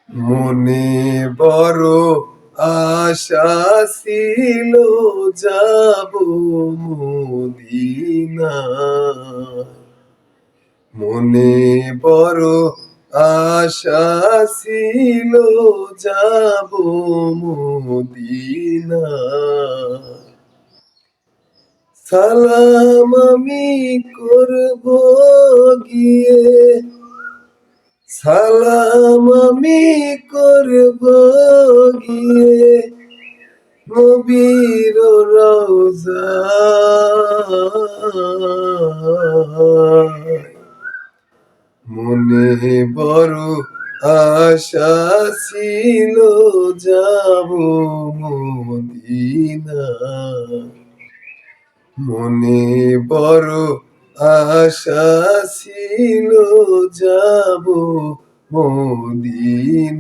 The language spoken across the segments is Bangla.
মনে বড় আশা ছিল, যাব মদিনায়। মনে বড় আশা ছিল, যাব মদিনায়। সালাম আমি করব গিয়ে, সালাম আমি করব গিয়ে নবীর রওজায়। মনে বড় আশা ছিল, যাব মদিনায়। মনে বড় আশা ছিল, যাব মদিনায়।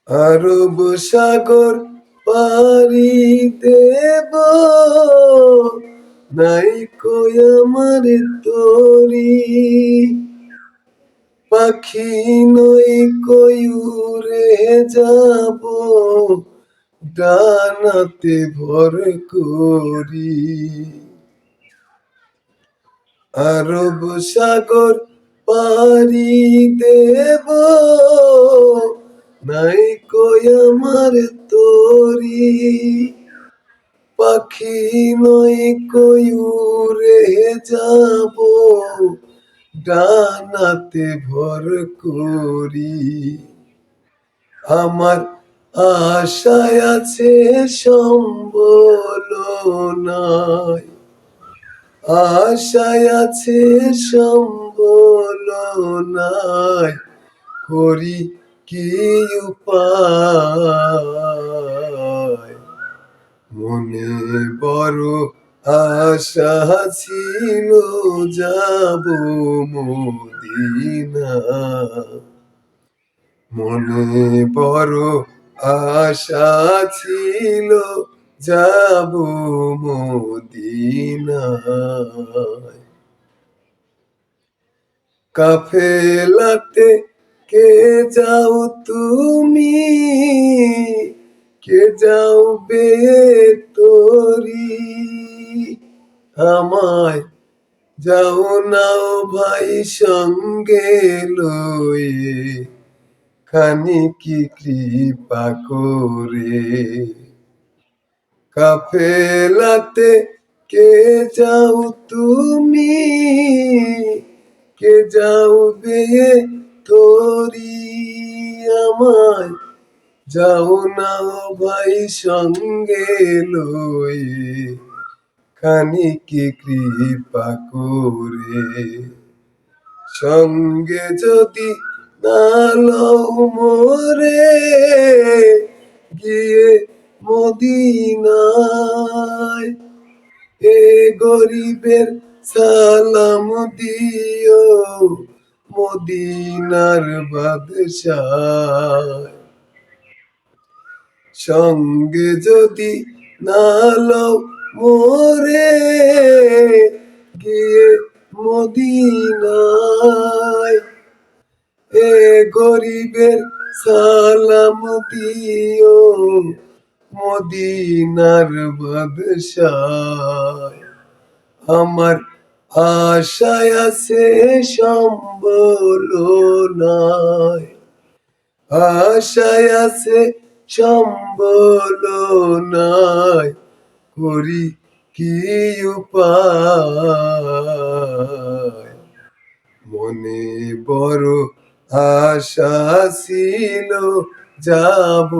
আরব সাগর পাড়ি দেব, নাই কই আমার তরি। পাখি নই কই উড়ে যাব, ডানাতে ভর করি। আরব সাগর পাড়ি দেব, নাই কই আমার তরি। পাখি নই কই উড়ে যাব, ডানাতে ভর করি। আমার আশায় আছে সম্বল নাই, আশায় আছে সম্বল নাই। করি কি উপায়। মনে বড় আশা ছিল, যাব মদিনায়। মনে বড় আশা ছিল, যাব মদিনায়। কাফেলাতে কে যাও তুমি, কে যাওবে তরি। আমায় যাও নাও ভাই সঙ্গে লয়ে, খানিকি কৃপা করে। কাফেলাতে কে যাও তুমি, কে যাওবে তরি। আমায় যাও নাও ভাই সঙ্গে লয়ে, খানিকি কৃপা করে। সঙ্গে যদি না লও মোরে, গিয়ে মদিনায়। এ গরিবের সালাম দিও, মদিনার বাদশায়। সঙ্গে যদি না লও মোরে, গিয়ে মদিনায়। এ গরিবের সালাম দিও, মদিনার বাদশায়। আমার আশায় আছে সম্বল নাই, আশায় আছে সম্বল নাই। করি কি উপায়। মনে বড় আশা ছিল, যাব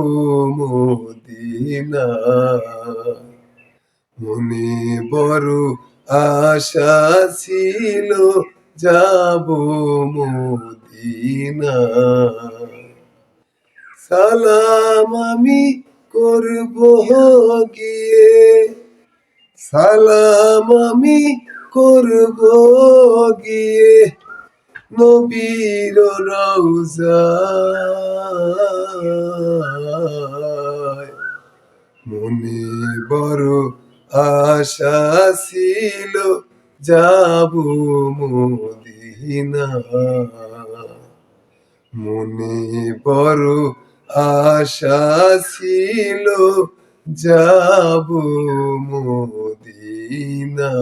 মদিনায়। মনে বড় আশা ছিল, যাব মদিনায়। সালাম আমি করব গিয়ে, সালাম আমি করব গিয়ে নবীর রওজায়। মনে বড় আশা ছিল, যাব মদিনায়। না, মনে বড় আশা ছিল যাব মদিনা।